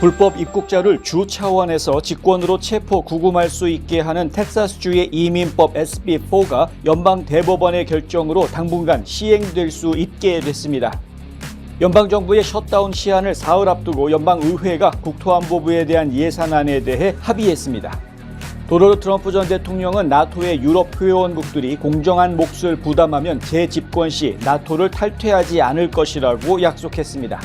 불법 입국자를 주 차원에서 직권으로 체포 구금할 수 있게 하는 텍사스주의 이민법 SB4가 연방 대법원의 결정으로 당분간 시행될 수 있게 됐습니다. 연방정부의 셧다운 시한을 사흘 앞두고 연방의회가 국토안보부에 대한 예산안에 대해 합의했습니다. 도널드 트럼프 전 대통령은 나토의 유럽 회원국들이 공정한 몫을 부담하면 재집권 시 나토를 탈퇴하지 않을 것이라고 약속했습니다.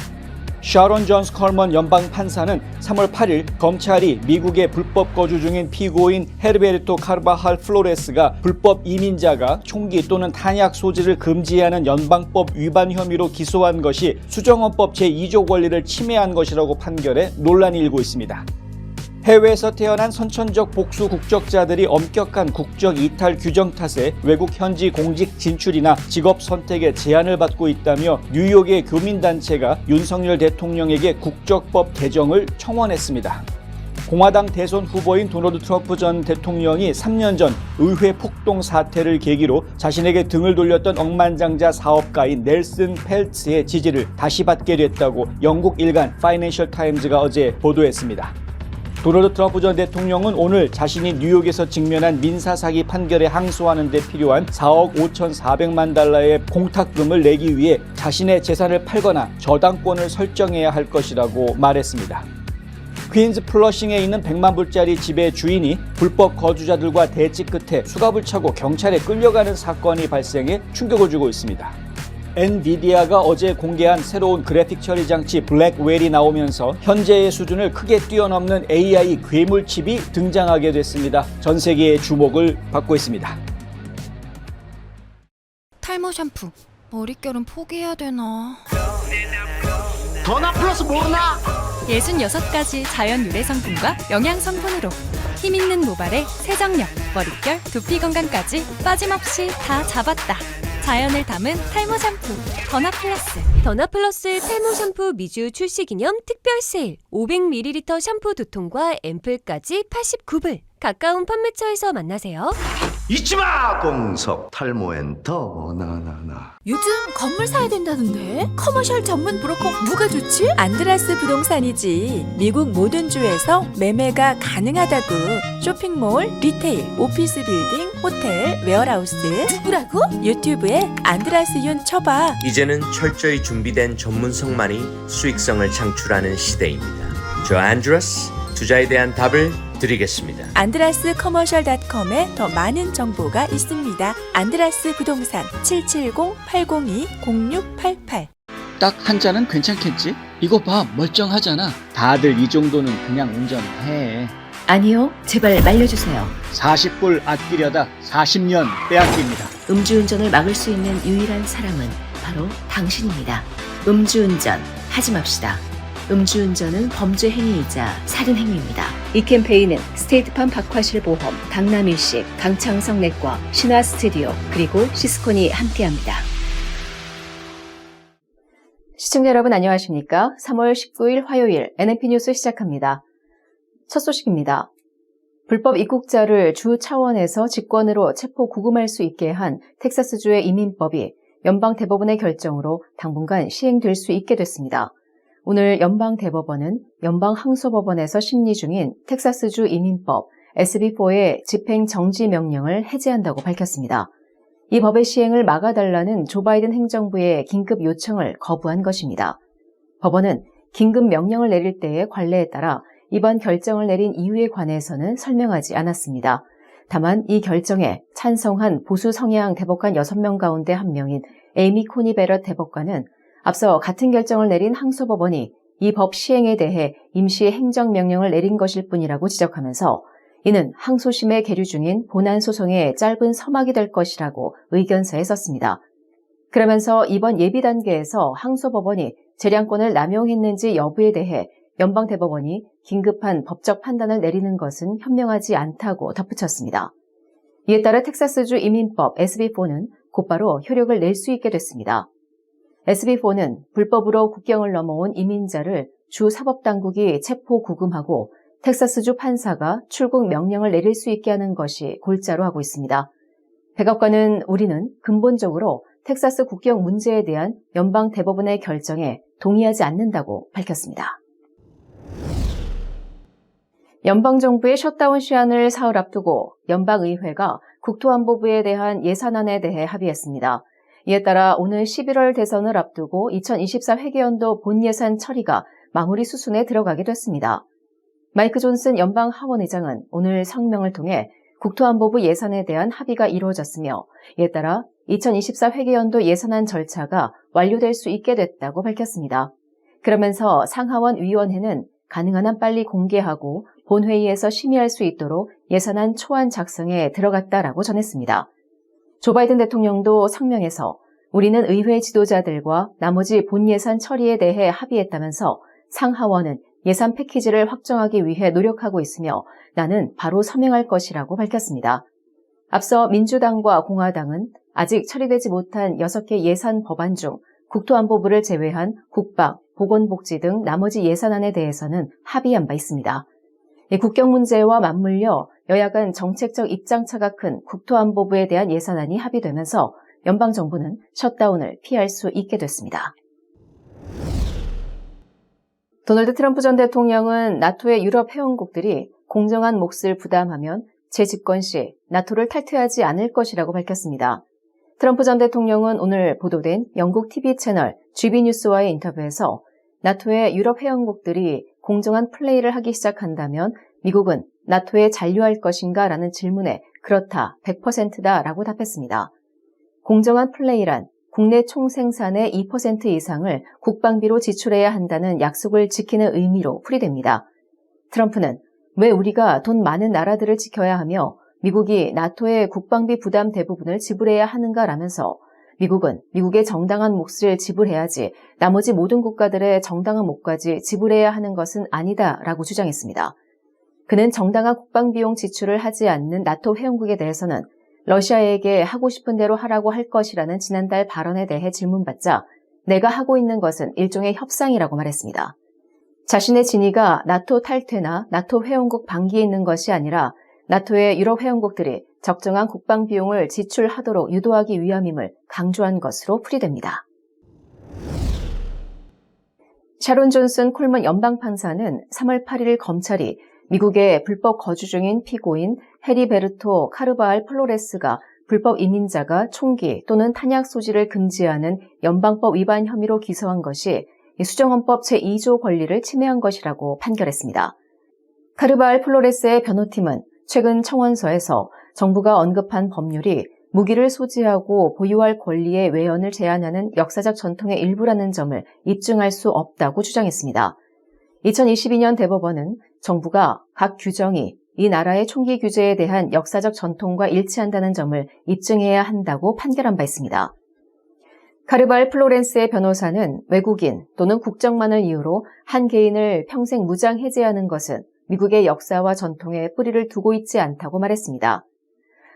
샤론 존스 컬먼 연방 판사는 3월 8일 검찰이 미국에 불법 거주 중인 피고인 헤르베르토 카르바할 플로레스가 불법 이민자가 총기 또는 탄약 소지를 금지하는 연방법 위반 혐의로 기소한 것이 수정헌법 제2조 권리를 침해한 것이라고 판결해 논란이 일고 있습니다. 해외에서 태어난 선천적 복수 국적자들이 엄격한 국적 이탈 규정 탓에 외국 현지 공직 진출이나 직업 선택에 제한을 받고 있다며 뉴욕의 교민단체가 윤석열 대통령에게 국적법 개정을 청원했습니다. 공화당 대선 후보인 도널드 트럼프 전 대통령이 3년 전 의회 폭동 사태를 계기로 자신에게 등을 돌렸던 억만장자 사업가인 넬슨 펠츠의 지지를 다시 받게 됐다고 영국 일간 파이낸셜 타임즈가 어제 보도했습니다. 도널드 트럼프 전 대통령은 오늘 자신이 뉴욕에서 직면한 민사사기 판결에 항소하는 데 필요한 4억 5,400만 달러의 공탁금을 내기 위해 자신의 재산을 팔거나 저당권을 설정해야 할 것이라고 말했습니다. 퀸즈 플러싱에 있는 100만 불짜리 집의 주인이 불법 거주자들과 대치 끝에 수갑을 차고 경찰에 끌려가는 사건이 발생해 충격을 주고 있습니다. 엔비디아가 어제 공개한 새로운 그래픽 처리 장치 블랙웰이 나오면서 현재의 수준을 크게 뛰어넘는 AI 괴물 칩이 등장하게 됐습니다. 전 세계의 주목을 받고 있습니다. 탈모 샴푸, 머릿결은 포기해야 되나? 더나 플러스 모르나? 66가지 자연 유래 성분과 영양 성분으로 힘있는 모발에 세정력, 머릿결, 두피 건강까지 빠짐없이 다 잡았다. 자연을 담은 탈모 샴푸 더나 플러스. 더나 플러스 탈모 샴푸 미주 출시 기념 특별 세일 500ml 샴푸 2통과 앰플까지 89불. 가까운 판매처에서 만나세요. 잊지마! 공석 탈모엔 더 나나나. 요즘 건물 사야 된다는데? 커머셜 전문 브로커 누가 좋지? 안드라스 부동산이지. 미국 모든 주에서 매매가 가능하다고. 쇼핑몰, 리테일, 오피스 빌딩, 호텔, 웨어하우스. 누구라고? 유튜브에 안드라스 윤 쳐봐. 이제는 철저히 준비된 전문성만이 수익성을 창출하는 시대입니다. 저 안드라스, 투자에 대한 답을 드리겠습니다. 안드라스 커머셜.com에 더 많은 정보가 있습니다. 안드라스 부동산 770-802-0688. 딱 한 잔은 괜찮겠지? 이거 봐, 멀쩡하잖아. 다들 이 정도는 그냥 운전해. 아니요, 제발 말려주세요. 40불 아끼려다 40년 빼앗깁니다. 음주운전을 막을 수 있는 유일한 사람은 바로 당신입니다. 음주운전 하지 맙시다. 음주운전은 범죄 행위이자 살인 행위입니다. 이 캠페인은 스테이트팜 박화실 보험, 강남일식, 강창성 내과, 신화 스튜디오, 그리고 시스콘이 함께합니다. 시청자 여러분 안녕하십니까? 3월 19일 화요일 NNP 뉴스 시작합니다. 첫 소식입니다. 불법 입국자를 주 차원에서 직권으로 체포 구금할 수 있게 한 텍사스주의 이민법이 연방 대법원의 결정으로 당분간 시행될 수 있게 됐습니다. 오늘 연방 대법원은 연방 항소법원에서 심리 중인 텍사스주 이민법 SB4의 집행 정지 명령을 해제한다고 밝혔습니다. 이 법의 시행을 막아달라는 조 바이든 행정부의 긴급 요청을 거부한 것입니다. 법원은 긴급 명령을 내릴 때의 관례에 따라 이번 결정을 내린 이유에 관해서는 설명하지 않았습니다. 다만 이 결정에 찬성한 보수 성향 대법관 6명 가운데 한 명인 에이미 코니 베럿 대법관은 앞서 같은 결정을 내린 항소법원이 이 법 시행에 대해 임시 행정명령을 내린 것일 뿐이라고 지적하면서 이는 항소심에 계류 중인 본안소송의 짧은 서막이 될 것이라고 의견서에 썼습니다. 그러면서 이번 예비 단계에서 항소법원이 재량권을 남용했는지 여부에 대해 연방대법원이 긴급한 법적 판단을 내리는 것은 현명하지 않다고 덧붙였습니다. 이에 따라 텍사스주 이민법 SB4는 곧바로 효력을 낼 수 있게 됐습니다. SB4는 불법으로 국경을 넘어온 이민자를 주 사법당국이 체포 구금하고 텍사스주 판사가 출국 명령을 내릴 수 있게 하는 것이 골자로 하고 있습니다. 백악관은 우리는 근본적으로 텍사스 국경 문제에 대한 연방 대법원의 결정에 동의하지 않는다고 밝혔습니다. 연방정부의 셧다운 시한을 사흘 앞두고 연방의회가 국토안보부에 대한 예산안에 대해 합의했습니다. 이에 따라 오늘 11월 대선을 앞두고 2024 회계연도 본예산 처리가 마무리 수순에 들어가게 됐습니다. 마이크 존슨 연방 하원의장은 오늘 성명을 통해 국토안보부 예산에 대한 합의가 이루어졌으며 이에 따라 2024 회계연도 예산안 절차가 완료될 수 있게 됐다고 밝혔습니다. 그러면서 상하원 위원회는 가능한 한 빨리 공개하고 본회의에서 심의할 수 있도록 예산안 초안 작성에 들어갔다라고 전했습니다. 조 바이든 대통령도 성명에서 우리는 의회 지도자들과 나머지 본예산 처리에 대해 합의했다면서 상하원은 예산 패키지를 확정하기 위해 노력하고 있으며 나는 바로 서명할 것이라고 밝혔습니다. 앞서 민주당과 공화당은 아직 처리되지 못한 6개 예산 법안 중 국토안보부를 제외한 국방, 보건복지 등 나머지 예산안에 대해서는 합의한 바 있습니다. 국경 문제와 맞물려 여야 간 정책적 입장차가 큰 국토안보부에 대한 예산안이 합의되면서 연방정부는 셧다운을 피할 수 있게 됐습니다. 도널드 트럼프 전 대통령은 나토의 유럽 회원국들이 공정한 몫을 부담하면 제 집권 시 나토를 탈퇴하지 않을 것이라고 밝혔습니다. 트럼프 전 대통령은 오늘 보도된 영국 TV 채널 GB뉴스와의 인터뷰에서 나토의 유럽 회원국들이 공정한 플레이를 하기 시작한다면 미국은 나토에 잔류할 것인가 라는 질문에 그렇다, 100%다 라고 답했습니다. 공정한 플레이란 국내 총생산의 2% 이상을 국방비로 지출해야 한다는 약속을 지키는 의미로 풀이됩니다. 트럼프는 왜 우리가 돈 많은 나라들을 지켜야 하며 미국이 나토의 국방비 부담 대부분을 지불해야 하는가라면서 미국은 미국의 정당한 몫을 지불해야지 나머지 모든 국가들의 정당한 몫까지 지불해야 하는 것은 아니다라고 주장했습니다. 그는 정당한 국방비용 지출을 하지 않는 나토 회원국에 대해서는 러시아에게 하고 싶은 대로 하라고 할 것이라는 지난달 발언에 대해 질문받자 내가 하고 있는 것은 일종의 협상이라고 말했습니다. 자신의 진위가 나토 탈퇴나 나토 회원국 방기에 있는 것이 아니라 나토의 유럽 회원국들이 적정한 국방 비용을 지출하도록 유도하기 위함임을 강조한 것으로 풀이됩니다. 샤론 존슨 콜먼 연방판사는 3월 8일 검찰이 미국에 불법 거주 중인 피고인 헤리베르토 카르바알 플로레스가 불법 이민자가 총기 또는 탄약 소지를 금지하는 연방법 위반 혐의로 기소한 것이 수정헌법 제2조 권리를 침해한 것이라고 판결했습니다. 카르바알 플로레스의 변호팀은 최근 청원서에서 정부가 언급한 법률이 무기를 소지하고 보유할 권리의 외연을 제한하는 역사적 전통의 일부라는 점을 입증할 수 없다고 주장했습니다. 2022년 대법원은 정부가 각 규정이 이 나라의 총기 규제에 대한 역사적 전통과 일치한다는 점을 입증해야 한다고 판결한 바 있습니다. 카르발 플로렌스의 변호사는 외국인 또는 국적만을 이유로 한 개인을 평생 무장 해제하는 것은 미국의 역사와 전통에 뿌리를 두고 있지 않다고 말했습니다.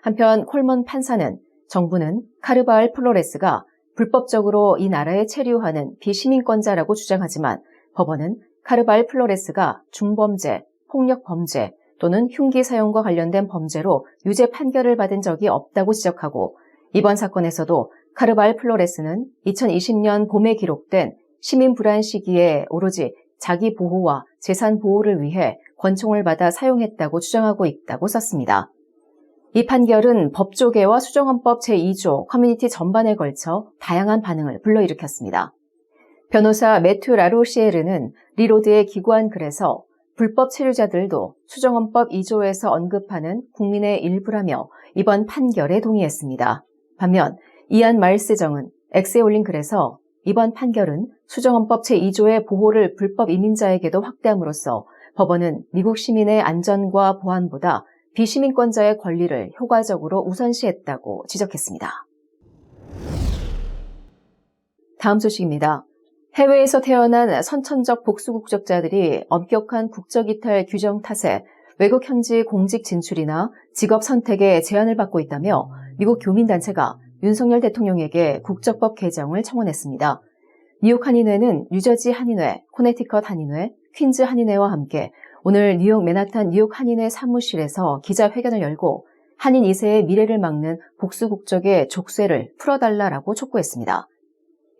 한편 콜먼 판사는 정부는 카르바알 플로레스가 불법적으로 이 나라에 체류하는 비시민권자라고 주장하지만 법원은 카르바알 플로레스가 중범죄, 폭력범죄 또는 흉기 사용과 관련된 범죄로 유죄 판결을 받은 적이 없다고 지적하고 이번 사건에서도 카르바알 플로레스는 2020년 봄에 기록된 시민 불안 시기에 오로지 자기 보호와 재산 보호를 위해 권총을 받아 사용했다고 주장하고 있다고 썼습니다. 이 판결은 법조계와 수정헌법 제2조 커뮤니티 전반에 걸쳐 다양한 반응을 불러일으켰습니다. 변호사 매튜 라로시에르는 리로드의 기고한 글에서 불법 체류자들도 수정헌법 2조에서 언급하는 국민의 일부라며 이번 판결에 동의했습니다. 반면 이안 마일스 정은 X에 올린 글에서 이번 판결은 수정헌법 제2조의 보호를 불법 이민자에게도 확대함으로써 법원은 미국 시민의 안전과 보안보다 비시민권자의 권리를 효과적으로 우선시했다고 지적했습니다. 다음 소식입니다. 해외에서 태어난 선천적 복수국적자들이 엄격한 국적이탈 규정 탓에 외국 현지 공직 진출이나 직업 선택에 제한을 받고 있다며 미국 교민단체가 윤석열 대통령에게 국적법 개정을 청원했습니다. 뉴욕 한인회는 뉴저지 한인회, 코네티컷 한인회, 퀸즈 한인회와 함께 오늘 뉴욕 맨하탄 뉴욕 한인회 사무실에서 기자회견을 열고 한인 2세의 미래를 막는 복수국적의 족쇄를 풀어달라라고 촉구했습니다.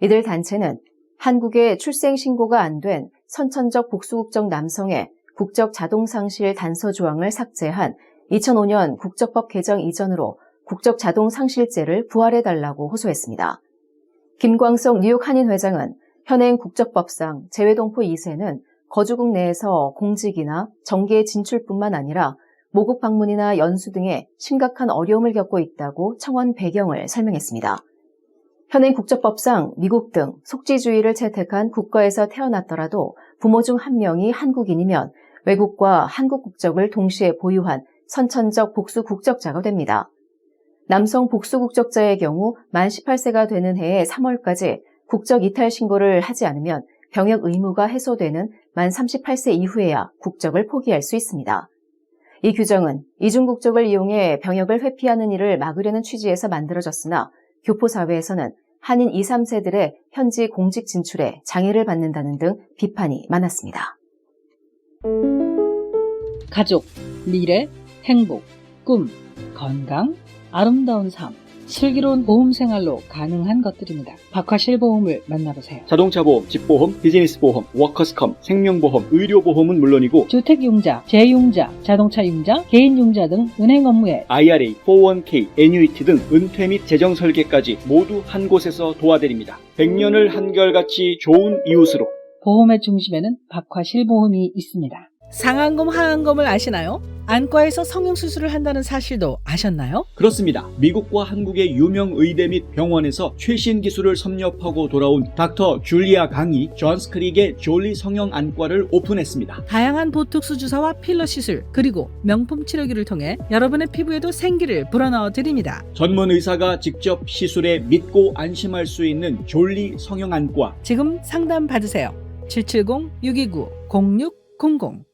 이들 단체는 한국에 출생신고가 안 된 선천적 복수국적 남성의 국적 자동상실 단서 조항을 삭제한 2005년 국적법 개정 이전으로 국적 자동상실죄를 부활해달라고 호소했습니다. 김광석 뉴욕 한인 회장은 현행 국적법상 재외동포 2세는 거주국 내에서 공직이나 정계 진출뿐만 아니라 모국 방문이나 연수 등의 심각한 어려움을 겪고 있다고 청원 배경을 설명했습니다. 현행 국적법상 미국 등 속지주의를 채택한 국가에서 태어났더라도 부모 중 한 명이 한국인이면 외국과 한국 국적을 동시에 보유한 선천적 복수 국적자가 됩니다. 남성 복수 국적자의 경우 만 18세가 되는 해의 3월까지 국적 이탈 신고를 하지 않으면 병역 의무가 해소되는 만 38세 이후에야 국적을 포기할 수 있습니다. 이 규정은 이중 국적을 이용해 병역을 회피하는 일을 막으려는 취지에서 만들어졌으나 교포사회에서는 한인 2, 3세들의 현지 공직 진출에 장애를 받는다는 등 비판이 많았습니다. 가족, 미래, 행복, 꿈, 건강, 아름다운 삶, 슬기로운 보험 생활로 가능한 것들입니다. 박화실보험을 만나보세요. 자동차 보험, 집보험, 비즈니스 보험, 워커스컴, 생명보험, 의료보험은 물론이고 주택융자, 재융자, 자동차융자, 개인융자 등 은행 업무에 IRA, 401k, 애뉴이티 등 은퇴 및 재정 설계까지 모두 한 곳에서 도와드립니다. 100년을 한결같이 좋은 이웃으로. 보험의 중심에는 박화실보험이 있습니다. 상안검, 하안검을 아시나요? 안과에서 성형수술을 한다는 사실도 아셨나요? 그렇습니다. 미국과 한국의 유명 의대 및 병원에서 최신 기술을 섭렵하고 돌아온 닥터 줄리아 강이 존스 크릭의 졸리 성형안과를 오픈했습니다. 다양한 보톡스 주사와 필러 시술, 그리고 명품 치료기를 통해 여러분의 피부에도 생기를 불어넣어 드립니다. 전문 의사가 직접 시술에 믿고 안심할 수 있는 졸리 성형안과. 지금 상담 받으세요. 770-629-0600.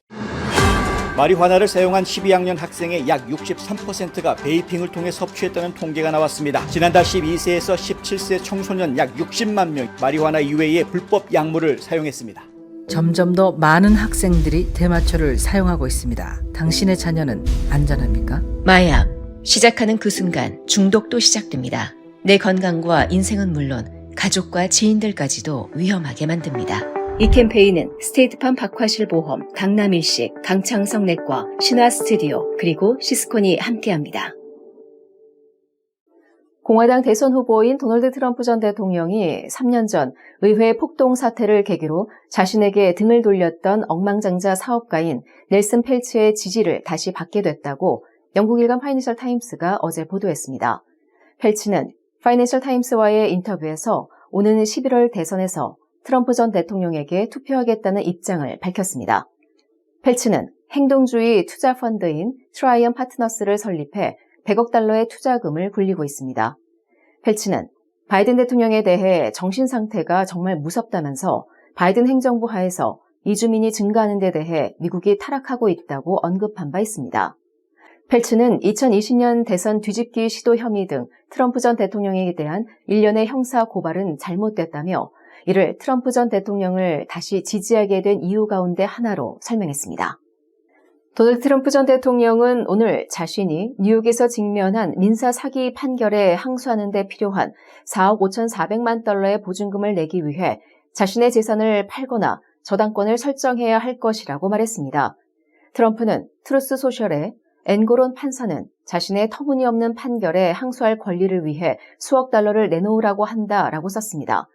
마리화나를 사용한 12학년 학생의 약 63%가 베이핑을 통해 섭취했다는 통계가 나왔습니다. 지난달 12세에서 17세 청소년 약 60만 명 마리화나 이외의 불법 약물을 사용했습니다. 점점 더 많은 학생들이 대마초를 사용하고 있습니다. 당신의 자녀는 안전합니까? 마약. 시작하는 그 순간 중독도 시작됩니다. 내 건강과 인생은 물론 가족과 지인들까지도 위험하게 만듭니다. 이 캠페인은 스테이트팜 박화실보험, 강남일식, 강창성내과, 신화스튜디오, 그리고 시스콘이 함께합니다. 공화당 대선 후보인 도널드 트럼프 전 대통령이 3년 전 의회 폭동 사태를 계기로 자신에게 등을 돌렸던 억만장자 사업가인 넬슨 펠츠의 지지를 다시 받게 됐다고 영국 일간 파이낸셜 타임스가 어제 보도했습니다. 펠츠는 파이낸셜 타임스와의 인터뷰에서 오는 11월 대선에서 트럼프 전 대통령에게 투표하겠다는 입장을 밝혔습니다. 펠츠는 행동주의 투자 펀드인 트라이언 파트너스를 설립해 100억 달러의 투자금을 굴리고 있습니다. 펠츠는 바이든 대통령에 대해 정신 상태가 정말 무섭다면서 바이든 행정부 하에서 이주민이 증가하는 데 대해 미국이 타락하고 있다고 언급한 바 있습니다. 펠츠는 2020년 대선 뒤집기 시도 혐의 등 트럼프 전 대통령에 대한 일련의 형사 고발은 잘못됐다며 이를 트럼프 전 대통령을 다시 지지하게 된 이유 가운데 하나로 설명했습니다. 도널드 트럼프 전 대통령은 오늘 자신이 뉴욕에서 직면한 민사 사기 판결에 항소하는 데 필요한 4억 5,400만 달러의 보증금을 내기 위해 자신의 재산을 팔거나 저당권을 설정해야 할 것이라고 말했습니다. 트럼프는 트루스 소셜에 앵고론 판사는 자신의 터무니없는 판결에 항소할 권리를 위해 수억 달러를 내놓으라고 한다라고 썼습니다.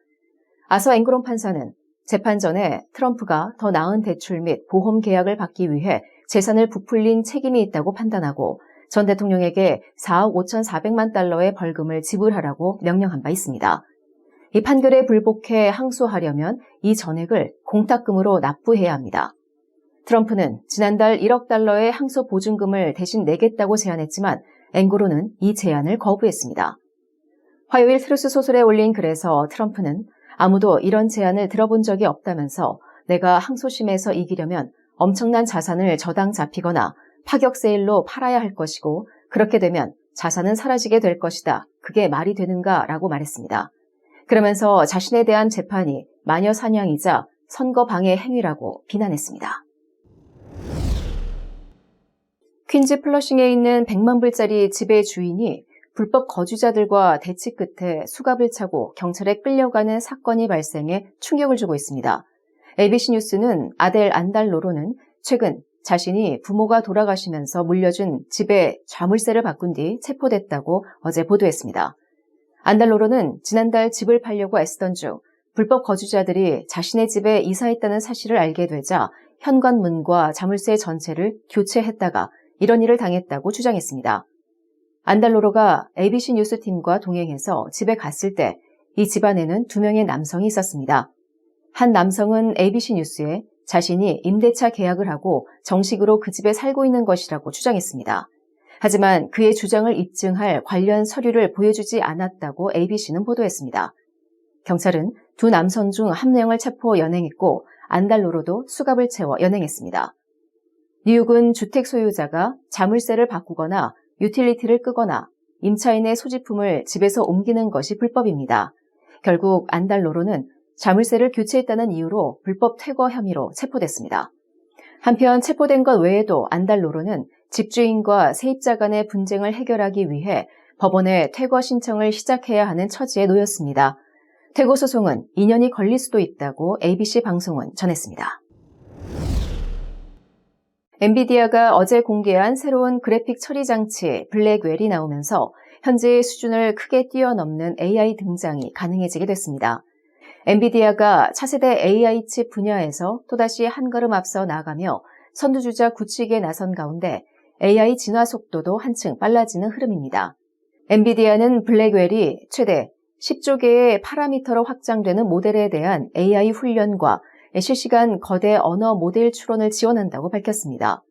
아서 앵고론 판사는 재판 전에 트럼프가 더 나은 대출 및 보험 계약을 받기 위해 재산을 부풀린 책임이 있다고 판단하고 전 대통령에게 4억 5,400만 달러의 벌금을 지불하라고 명령한 바 있습니다. 이 판결에 불복해 항소하려면 이 전액을 공탁금으로 납부해야 합니다. 트럼프는 지난달 1억 달러의 항소 보증금을 대신 내겠다고 제안했지만 앵고론은 이 제안을 거부했습니다. 화요일 트루스 소설에 올린 글에서 트럼프는 아무도 이런 제안을 들어본 적이 없다면서 내가 항소심에서 이기려면 엄청난 자산을 저당 잡히거나 파격 세일로 팔아야 할 것이고 그렇게 되면 자산은 사라지게 될 것이다. 그게 말이 되는가? 라고 말했습니다. 그러면서 자신에 대한 재판이 마녀 사냥이자 선거 방해 행위라고 비난했습니다. 퀸즈 플러싱에 있는 100만 불짜리 집의 주인이 불법 거주자들과 대치 끝에 수갑을 차고 경찰에 끌려가는 사건이 발생해 충격을 주고 있습니다. ABC 뉴스는 아델 안달로로는 최근 자신이 부모가 돌아가시면서 물려준 집에 자물쇠를 바꾼 뒤 체포됐다고 어제 보도했습니다. 안달로로는 지난달 집을 팔려고 애쓰던 중 불법 거주자들이 자신의 집에 이사했다는 사실을 알게 되자 현관문과 자물쇠 전체를 교체했다가 이런 일을 당했다고 주장했습니다. 안달로로가 ABC 뉴스팀과 동행해서 집에 갔을 때 이 집안에는 2명의 남성이 있었습니다. 한 남성은 ABC 뉴스에 자신이 임대차 계약을 하고 정식으로 그 집에 살고 있는 것이라고 주장했습니다. 하지만 그의 주장을 입증할 관련 서류를 보여주지 않았다고 ABC는 보도했습니다. 경찰은 두 남성 중 한 명을 체포 연행했고 안달로로도 수갑을 채워 연행했습니다. 뉴욕은 주택 소유자가 자물쇠를 바꾸거나 유틸리티를 끄거나 임차인의 소지품을 집에서 옮기는 것이 불법입니다. 결국 안달로로는 자물쇠를 교체했다는 이유로 불법 퇴거 혐의로 체포됐습니다. 한편 체포된 것 외에도 안달로로는 집주인과 세입자 간의 분쟁을 해결하기 위해 법원에 퇴거 신청을 시작해야 하는 처지에 놓였습니다. 퇴거 소송은 2년이 걸릴 수도 있다고 ABC 방송은 전했습니다. 엔비디아가 어제 공개한 새로운 그래픽 처리 장치 블랙웰이 나오면서 현재의 수준을 크게 뛰어넘는 AI 등장이 가능해지게 됐습니다. 엔비디아가 차세대 AI 칩 분야에서 또다시 한 걸음 앞서 나아가며 선두주자 굳히기에 나선 가운데 AI 진화 속도도 한층 빨라지는 흐름입니다. 엔비디아는 블랙웰이 최대 10조 개의 파라미터로 확장되는 모델에 대한 AI 훈련과 실시간 거대 언어 모델 추론을 지원한다고 밝혔습니다.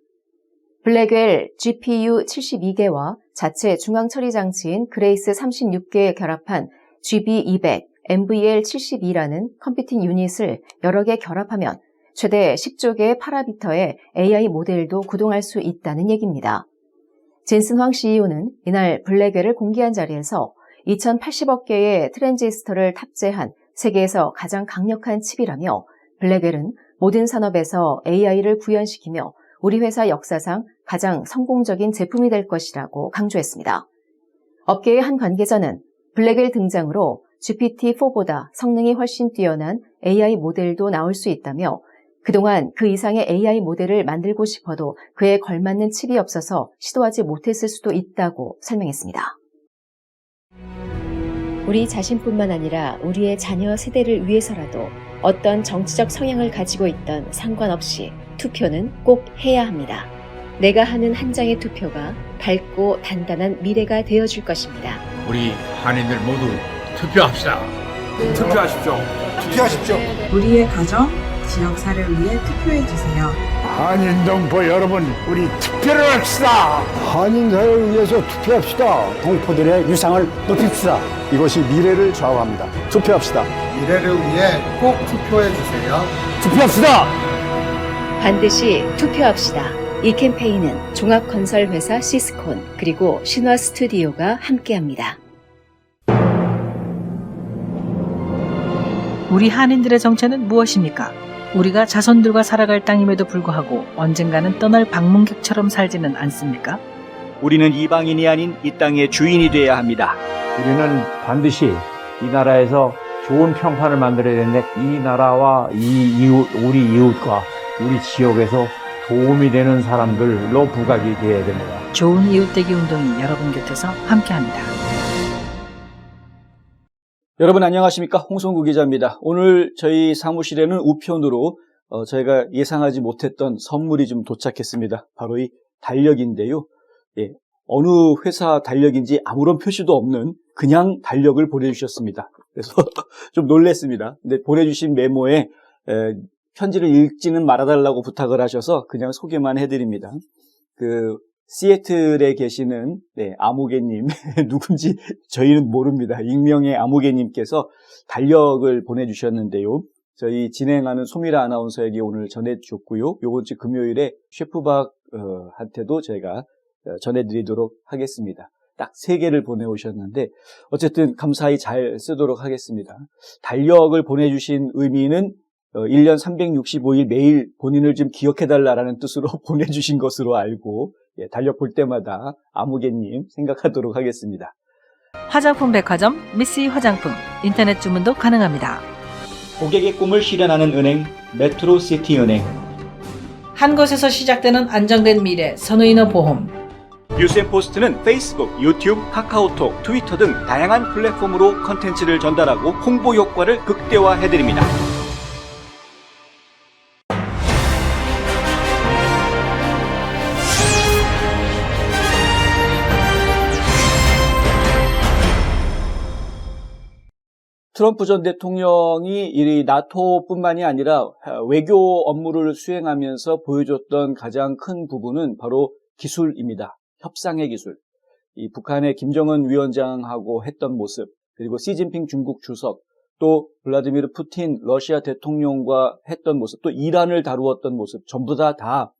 블랙웰 GPU 72개와 자체 중앙 처리 장치인 그레이스 36개에 결합한 GB200, NVL72라는 컴퓨팅 유닛을 여러 개 결합하면 최대 10조 개의 파라미터의 AI 모델도 구동할 수 있다는 얘기입니다. 젠슨 황 CEO는 이날 블랙웰을 공개한 자리에서 2080억 개의 트랜지스터를 탑재한 세계에서 가장 강력한 칩이라며 블랙웰은 모든 산업에서 AI를 구현시키며 우리 회사 역사상 가장 성공적인 제품이 될 것이라고 강조했습니다. 업계의 한 관계자는 블랙웰 등장으로 GPT-4보다 성능이 훨씬 뛰어난 AI 모델도 나올 수 있다며 그동안 그 이상의 AI 모델을 만들고 싶어도 그에 걸맞는 칩이 없어서 시도하지 못했을 수도 있다고 설명했습니다. 우리 자신뿐만 아니라 우리의 자녀 세대를 위해서라도 어떤 정치적 성향을 가지고 있던 상관없이 투표는 꼭 해야 합니다. 내가 하는 한 장의 투표가 밝고 단단한 미래가 되어줄 것입니다. 우리 한인들 모두 투표합시다. 투표하십시오. 투표하십시오. 우리의 가정, 지역 사회를 위해 투표해주세요. 한인 동포 여러분, 우리 투표를 합시다. 한인 사회를 위해서 투표합시다. 동포들의 유상을 높입시다. 이것이 미래를 좌우합니다. 투표합시다. 미래를 위해 꼭 투표해주세요. 투표합시다. 반드시 투표합시다. 이 캠페인은 종합건설회사 시스콘 그리고 신화 스튜디오가 함께합니다. 우리 한인들의 정체는 무엇입니까? 우리가 자손들과 살아갈 땅임에도 불구하고 언젠가는 떠날 방문객처럼 살지는 않습니까? 우리는 이방인이 아닌 이 땅의 주인이 되어야 합니다. 우리는 반드시 이 나라에서 좋은 평판을 만들어야 되는데 이 나라와 우리 이웃과 우리 지역에서 도움이 되는 사람들로 부각이 되어야 됩니다. 좋은 이웃되기 운동이 여러분 곁에서 함께합니다. 여러분 안녕하십니까? 홍성구 기자입니다. 오늘 저희 사무실에는 우편으로 저희가 예상하지 못했던 선물이 좀 도착했습니다. 바로 이 달력인데요. 예, 어느 회사 달력인지 아무런 표시도 없는 그냥 달력을 보내주셨습니다. 그래서 좀 놀랐습니다. 근데 보내주신 메모에 편지를 읽지는 말아달라고 부탁을 하셔서 그냥 소개만 해드립니다. 시애틀에 계시는 아무개님 누군지 저희는 모릅니다. 익명의 아무개님께서 달력을 보내주셨는데요. 저희 진행하는 소미라 아나운서에게 오늘 전해주셨고요. 이번 주 금요일에 셰프박한테도 저희가 전해드리도록 하겠습니다. 딱 3개를 보내오셨는데 어쨌든 감사히 잘 쓰도록 하겠습니다. 달력을 보내주신 의미는 1년 365일 매일 본인을 좀 기억해달라는 뜻으로 보내주신 것으로 알고 달력 볼 때마다 아무개님 생각하도록 하겠습니다. 화장품 백화점 미쓰이 화장품 인터넷 주문도 가능합니다. 고객의 꿈을 실현하는 은행 메트로시티은행 한 곳에서 시작되는 안정된 미래 선의인어 보험. 뉴스앤포스트는 페이스북, 유튜브, 카카오톡, 트위터 등 다양한 플랫폼으로 컨텐츠를 전달하고 홍보 효과를 극대화해드립니다. 트럼프 전 대통령이 이 나토뿐만이 아니라 외교 업무를 수행하면서 보여줬던 가장 큰 부분은 바로 기술입니다. 협상의 기술. 이 북한의 김정은 위원장하고 했던 모습, 그리고 시진핑 중국 주석, 또 블라디미르 푸틴 러시아 대통령과 했던 모습, 또 이란을 다루었던 모습, 전부 다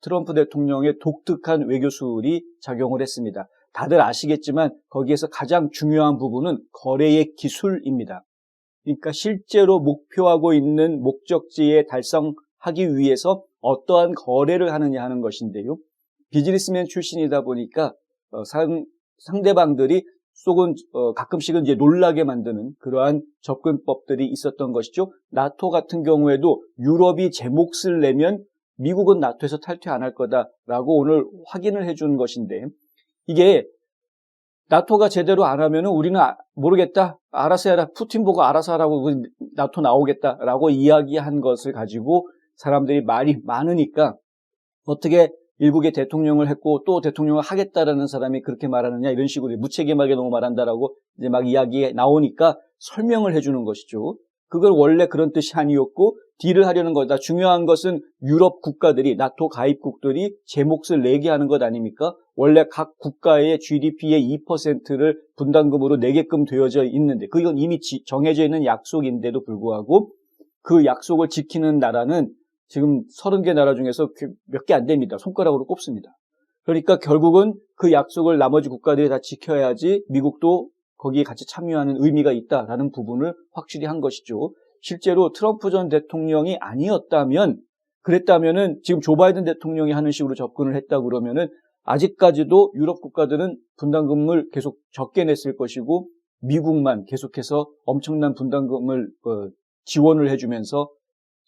트럼프 대통령의 독특한 외교술이 작용을 했습니다. 다들 아시겠지만 거기에서 가장 중요한 부분은 거래의 기술입니다. 그러니까 실제로 목표하고 있는 목적지에 달성하기 위해서 어떠한 거래를 하느냐 하는 것인데요. 비즈니스맨 출신이다 보니까 상대방들이 속은 가끔씩은 이제 놀라게 만드는 그러한 접근법들이 있었던 것이죠. 나토 같은 경우에도 유럽이 제 몫을 내면 미국은 나토에서 탈퇴 안 할 거다라고 오늘 확인을 해주는 것인데, 이게 나토가 제대로 안 하면은 우리는 모르겠다, 알아서 해라, 푸틴 보고 알아서 하라고 나토 나오겠다라고 이야기한 것을 가지고 사람들이 말이 많으니까 어떻게 일국의 대통령을 했고 또 대통령을 하겠다라는 사람이 그렇게 말하느냐, 이런 식으로 무책임하게 너무 말한다라고 이제 막 이야기에 나오니까 설명을 해주는 것이죠. 그걸 원래 그런 뜻이 아니었고 딜을 하려는 거다. 중요한 것은 유럽 국가들이, 나토 가입국들이 제 몫을 내게 하는 것 아닙니까? 원래 각 국가의 GDP의 2%를 분담금으로 내게끔 되어져 있는데, 그건 이미 정해져 있는 약속인데도 불구하고 그 약속을 지키는 나라는 지금 30개 나라 중에서 몇 개 안 됩니다. 손가락으로 꼽습니다. 그러니까 결국은 그 약속을 나머지 국가들이 다 지켜야지 미국도 거기에 같이 참여하는 의미가 있다라는 부분을 확실히 한 것이죠. 실제로 트럼프 전 대통령이 아니었다면, 그랬다면은 지금 조 바이든 대통령이 하는 식으로 접근을 했다 그러면은 아직까지도 유럽 국가들은 분담금을 계속 적게 냈을 것이고 미국만 계속해서 엄청난 분담금을 지원을 해주면서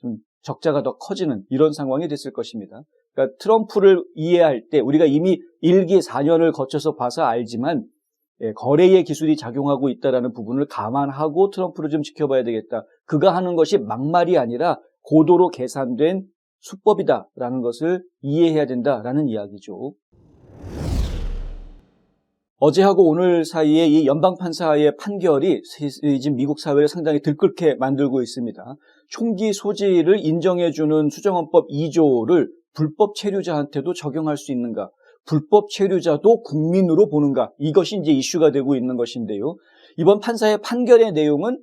좀 적자가 더 커지는 이런 상황이 됐을 것입니다. 그러니까 트럼프를 이해할 때 우리가 이미 1기 4년을 거쳐서 봐서 알지만 거래의 기술이 작용하고 있다는 부분을 감안하고 트럼프를 좀 지켜봐야 되겠다. 그가 하는 것이 막말이 아니라 고도로 계산된 수법이다라는 것을 이해해야 된다라는 이야기죠. 어제하고 오늘 사이에 이 연방판사의 판결이 지금 미국 사회를 상당히 들끓게 만들고 있습니다. 총기 소지를 인정해주는 수정헌법 2조를 불법 체류자한테도 적용할 수 있는가? 불법 체류자도 국민으로 보는가? 이것이 이제 이슈가 되고 있는 것인데요. 이번 판사의 판결의 내용은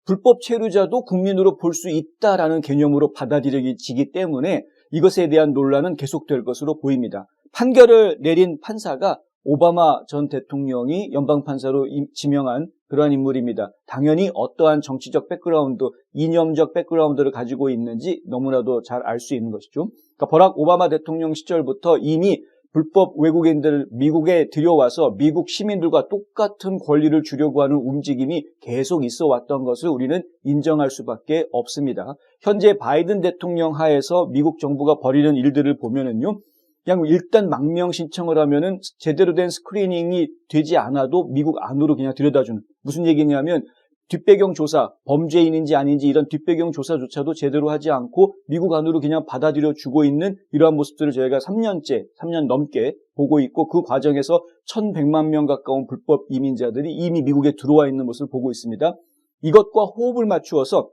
불법 체류자도 국민으로 볼 수 있다라는 개념으로 받아들여지기 때문에 이것에 대한 논란은 계속될 것으로 보입니다. 판결을 내린 판사가 오바마 전 대통령이 연방판사로 지명한 그러한 인물입니다. 당연히 어떠한 정치적 백그라운드, 이념적 백그라운드를 가지고 있는지 너무나도 잘 알 수 있는 것이죠. 그러니까 버락 오바마 대통령 시절부터 이미 불법 외국인들 미국에 들여와서 미국 시민들과 똑같은 권리를 주려고 하는 움직임이 계속 있어 왔던 것을 우리는 인정할 수밖에 없습니다. 현재 바이든 대통령 하에서 미국 정부가 벌이는 일들을 보면은요, 그냥 일단 망명 신청을 하면은 제대로 된 스크리닝이 되지 않아도 미국 안으로 그냥 들여다주는, 무슨 얘기냐면 뒷배경 조사, 범죄인인지 아닌지 이런 뒷배경 조사조차도 제대로 하지 않고 미국 안으로 그냥 받아들여 주고 있는 이러한 모습들을 저희가 3년 넘게 보고 있고, 그 과정에서 1,100만 명 가까운 불법 이민자들이 이미 미국에 들어와 있는 모습을 보고 있습니다. 이것과 호흡을 맞추어서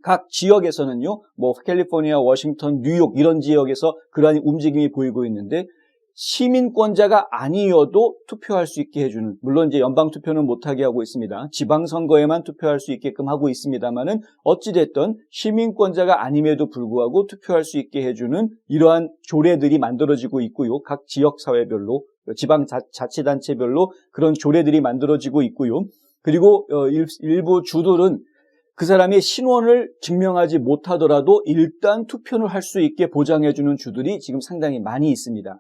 각 지역에서는요, 뭐 캘리포니아, 워싱턴, 뉴욕 이런 지역에서 그러한 움직임이 보이고 있는데, 시민권자가 아니어도 투표할 수 있게 해주는, 물론 이제 연방 투표는 못하게 하고 있습니다. 지방선거에만 투표할 수 있게끔 하고 있습니다만은 어찌됐든 시민권자가 아님에도 불구하고 투표할 수 있게 해주는 이러한 조례들이 만들어지고 있고요. 각 지역사회별로, 지방자치단체별로 그런 조례들이 만들어지고 있고요. 그리고 일부 주들은 그 사람의 신원을 증명하지 못하더라도 일단 투표를 할 수 있게 보장해주는 주들이 지금 상당히 많이 있습니다.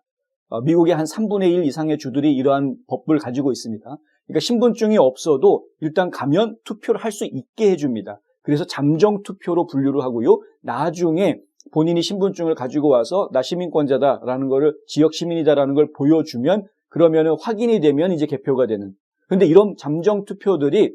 미국의 한 3분의 1 이상의 주들이 이러한 법을 가지고 있습니다. 그러니까 신분증이 없어도 일단 가면 투표를 할 수 있게 해줍니다. 그래서 잠정 투표로 분류를 하고요. 나중에 본인이 신분증을 가지고 와서 나 시민권자다라는 거를 지역 시민이다라는 걸 보여주면 그러면은 확인이 되면 이제 개표가 되는. 그런데 이런 잠정 투표들이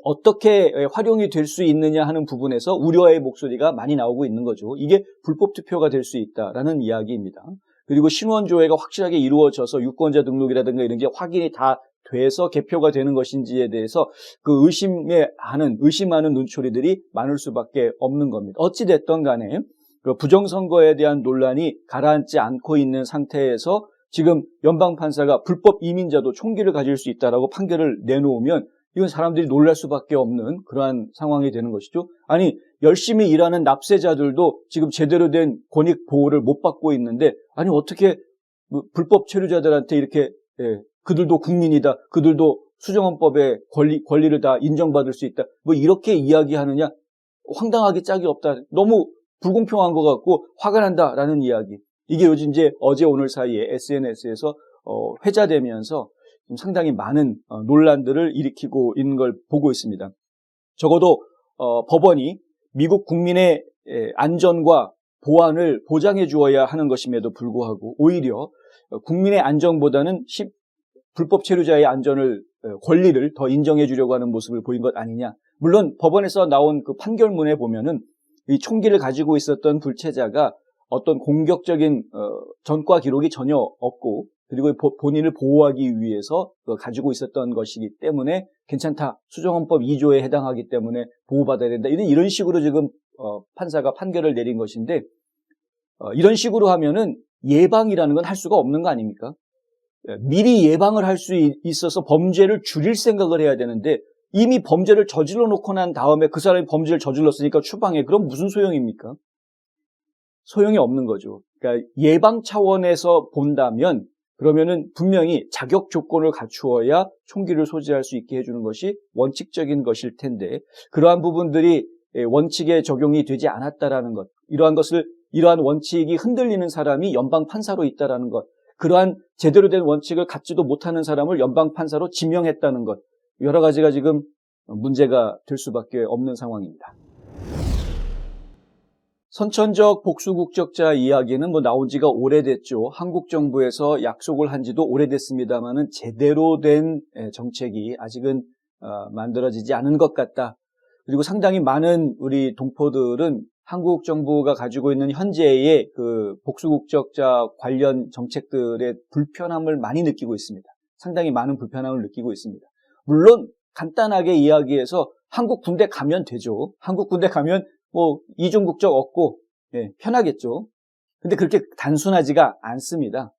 어떻게 활용이 될 수 있느냐 하는 부분에서 우려의 목소리가 많이 나오고 있는 거죠. 이게 불법 투표가 될 수 있다라는 이야기입니다. 그리고 신원 조회가 확실하게 이루어져서 유권자 등록이라든가 이런 게 확인이 다 돼서 개표가 되는 것인지에 대해서 그 의심하는 눈초리들이 많을 수밖에 없는 겁니다. 어찌 됐든 간에 그 부정선거에 대한 논란이 가라앉지 않고 있는 상태에서 지금 연방판사가 불법 이민자도 총기를 가질 수 있다라고 판결을 내놓으면 이건 사람들이 놀랄 수밖에 없는 그러한 상황이 되는 것이죠. 아니 열심히 일하는 납세자들도 지금 제대로 된 권익 보호를 못 받고 있는데 아니 어떻게 불법 체류자들한테 이렇게 그들도 국민이다. 그들도 수정헌법의 권리를 다 인정받을 수 있다. 뭐 이렇게 이야기하느냐. 황당하기 짝이 없다. 너무 불공평한 것 같고 화가 난다라는 이야기. 이게 요즘 이제 어제 오늘 사이에 SNS에서 회자되면서 좀 상당히 많은 논란들을 일으키고 있는 걸 보고 있습니다. 적어도 법원이 미국 국민의 안전과 보안을 보장해 주어야 하는 것임에도 불구하고 오히려 국민의 안전보다는 불법 체류자의 안전을 권리를 더 인정해 주려고 하는 모습을 보인 것 아니냐. 물론 법원에서 나온 그 판결문에 보면은 이 총기를 가지고 있었던 불체자가 어떤 공격적인 전과 기록이 전혀 없고 그리고 본인을 보호하기 위해서 가지고 있었던 것이기 때문에 괜찮다. 수정헌법 2조에 해당하기 때문에 보호받아야 된다. 이런 식으로 지금 판사가 판결을 내린 것인데 이런 식으로 하면은 예방이라는 건 할 수가 없는 거 아닙니까? 미리 예방을 할 수 있어서 범죄를 줄일 생각을 해야 되는데 이미 범죄를 저질러 놓고 난 다음에 그 사람이 범죄를 저질렀으니까 추방해. 그럼 무슨 소용입니까? 소용이 없는 거죠. 그러니까 예방 차원에서 본다면 그러면은 분명히 자격 조건을 갖추어야 총기를 소지할 수 있게 해주는 것이 원칙적인 것일 텐데 그러한 부분들이 원칙에 적용이 되지 않았다라는 것, 이러한 원칙이 흔들리는 사람이 연방 판사로 있다라는 것, 그러한 제대로 된 원칙을 갖지도 못하는 사람을 연방 판사로 지명했다는 것, 여러 가지가 지금 문제가 될 수밖에 없는 상황입니다. 선천적 복수국적자 이야기는 나온 지가 오래됐죠. 한국 정부에서 약속을 한 지도 오래됐습니다만은 제대로 된 정책이 아직은 만들어지지 않은 것 같다. 그리고 상당히 많은 우리 동포들은 한국 정부가 가지고 있는 현재의 그 복수국적자 관련 정책들의 불편함을 많이 느끼고 있습니다. 상당히 많은 불편함을 느끼고 있습니다. 물론 간단하게 이야기해서 한국 군대 가면 되죠. 한국 군대 가면 이중 국적 얻고 편하겠죠. 근데 그렇게 단순하지가 않습니다.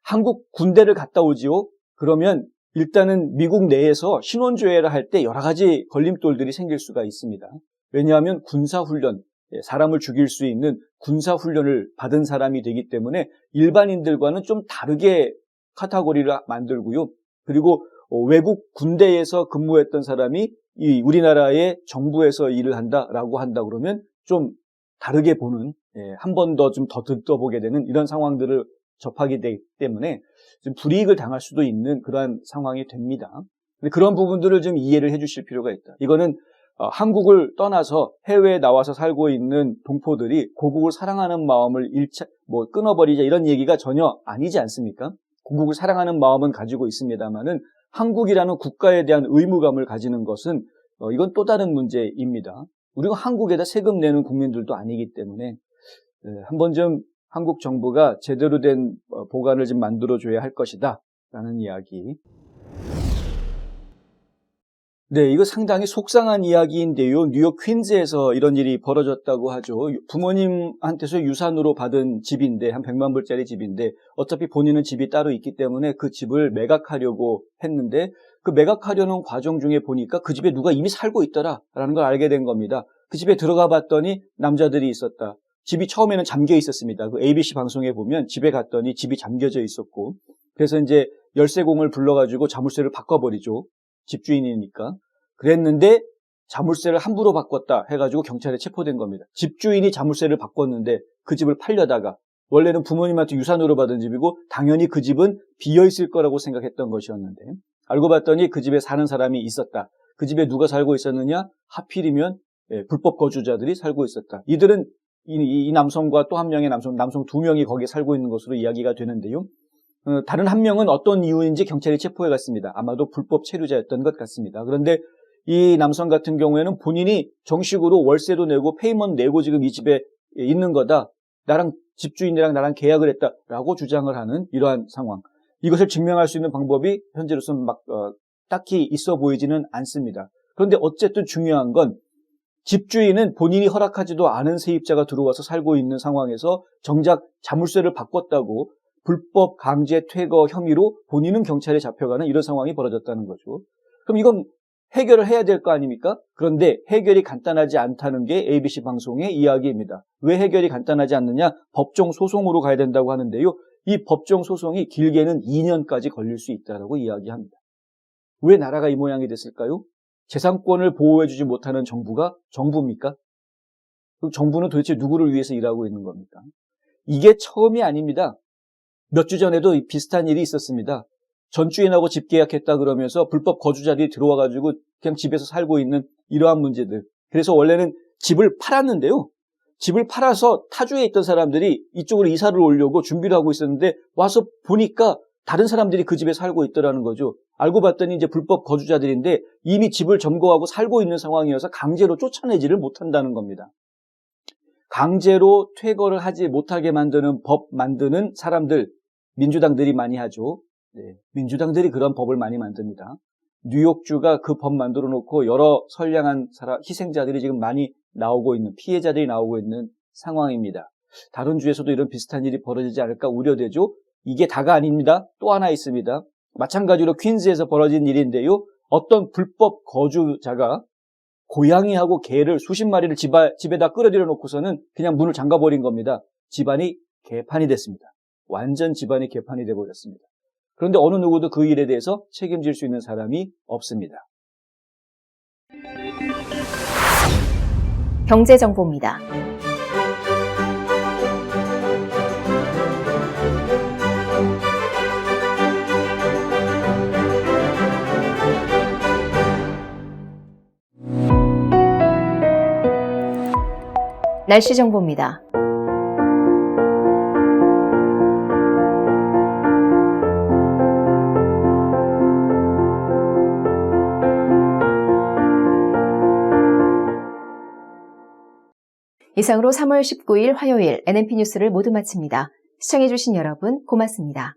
한국 군대를 갔다 오지요. 그러면 일단은 미국 내에서 신원조회를 할 때 여러 가지 걸림돌들이 생길 수가 있습니다. 왜냐하면 군사훈련, 사람을 죽일 수 있는 군사훈련을 받은 사람이 되기 때문에 일반인들과는 좀 다르게 카테고리를 만들고요. 그리고 외국 군대에서 근무했던 사람이 이 우리나라의 정부에서 일을 한다라고 한다 그러면 좀 다르게 보는, 한 번 더 좀 더 듣어보게 되는 이런 상황들을 접하게 되기 때문에 좀 불이익을 당할 수도 있는 그러한 상황이 됩니다. 근데 그런 부분들을 좀 이해를 해주실 필요가 있다. 이거는 한국을 떠나서 해외에 나와서 살고 있는 동포들이 고국을 사랑하는 마음을 끊어버리자 이런 얘기가 전혀 아니지 않습니까? 고국을 사랑하는 마음은 가지고 있습니다만은 한국이라는 국가에 대한 의무감을 가지는 것은 이건 또 다른 문제입니다. 우리가 한국에다 세금 내는 국민들도 아니기 때문에 한번 좀 한국 정부가 제대로 된 보관을 좀 만들어줘야 할 것이다 라는 이야기. 네, 이거 상당히 속상한 이야기인데요. 뉴욕 퀸즈에서 이런 일이 벌어졌다고 하죠. 부모님한테서 유산으로 받은 집인데 한 100만 불짜리 집인데 어차피 본인은 집이 따로 있기 때문에 그 집을 매각하려고 했는데 그 매각하려는 과정 중에 보니까 그 집에 누가 이미 살고 있더라라는 걸 알게 된 겁니다. 그 집에 들어가 봤더니 남자들이 있었다. 집이 처음에는 잠겨 있었습니다. 그 ABC 방송에 보면 집에 갔더니 집이 잠겨져 있었고 그래서 이제 열쇠공을 불러가지고 자물쇠를 바꿔버리죠. 집주인이니까. 그랬는데 자물쇠를 함부로 바꿨다 해가지고 경찰에 체포된 겁니다. 집주인이 자물쇠를 바꿨는데 그 집을 팔려다가 원래는 부모님한테 유산으로 받은 집이고 당연히 그 집은 비어있을 거라고 생각했던 것이었는데 알고 봤더니 그 집에 사는 사람이 있었다. 그 집에 누가 살고 있었느냐? 하필이면 불법 거주자들이 살고 있었다. 이들은 이 남성과 또 한 명의 남성 2명이 거기에 살고 있는 것으로 이야기가 되는데요. 다른 한 명은 어떤 이유인지 경찰이 체포해 갔습니다. 아마도 불법 체류자였던 것 같습니다. 그런데 이 남성 같은 경우에는 본인이 정식으로 월세도 내고 페이먼트 내고 지금 이 집에 있는 거다. 집주인이랑 나랑 계약을 했다라고 주장을 하는 이러한 상황. 이것을 증명할 수 있는 방법이 현재로서는 딱히 있어 보이지는 않습니다. 그런데 어쨌든 중요한 건 집주인은 본인이 허락하지도 않은 세입자가 들어와서 살고 있는 상황에서 정작 자물쇠를 바꿨다고 불법 강제 퇴거 혐의로 본인은 경찰에 잡혀가는 이런 상황이 벌어졌다는 거죠. 그럼 이건 해결을 해야 될 거 아닙니까? 그런데 해결이 간단하지 않다는 게 ABC 방송의 이야기입니다. 왜 해결이 간단하지 않느냐? 법정 소송으로 가야 된다고 하는데요. 이 법정 소송이 길게는 2년까지 걸릴 수 있다고 이야기합니다. 왜 나라가 이 모양이 됐을까요? 재산권을 보호해주지 못하는 정부가 정부입니까? 그럼 정부는 도대체 누구를 위해서 일하고 있는 겁니까? 이게 처음이 아닙니다. 몇 주 전에도 비슷한 일이 있었습니다. 전주인하고 집 계약했다 그러면서 불법 거주자들이 들어와가지고 그냥 집에서 살고 있는 이러한 문제들. 그래서 원래는 집을 팔았는데요. 집을 팔아서 타주에 있던 사람들이 이쪽으로 이사를 오려고 준비를 하고 있었는데 와서 보니까 다른 사람들이 그 집에 살고 있더라는 거죠. 알고 봤더니 이제 불법 거주자들인데 이미 집을 점거하고 살고 있는 상황이어서 강제로 쫓아내지를 못한다는 겁니다. 강제로 퇴거를 하지 못하게 만드는 법 만드는 사람들, 민주당들이 많이 하죠. 네, 민주당들이 그런 법을 많이 만듭니다. 뉴욕주가 그 법 만들어 놓고 여러 선량한 희생자들이 지금 많이 나오고 있는, 피해자들이 나오고 있는 상황입니다. 다른 주에서도 이런 비슷한 일이 벌어지지 않을까 우려되죠. 이게 다가 아닙니다. 또 하나 있습니다. 마찬가지로 퀸즈에서 벌어진 일인데요. 어떤 불법 거주자가 고양이하고 개를 수십 마리를 집에다 끌어들여 놓고서는 그냥 문을 잠가버린 겁니다. 집안이 개판이 됐습니다. 완전 집안이 개판이 돼버렸습니다. 그런데 어느 누구도 그 일에 대해서 책임질 수 있는 사람이 없습니다. 경제정보입니다. 날씨 정보입니다. 이상으로 3월 19일 화요일 NNP 뉴스를 모두 마칩니다. 시청해주신 여러분 고맙습니다.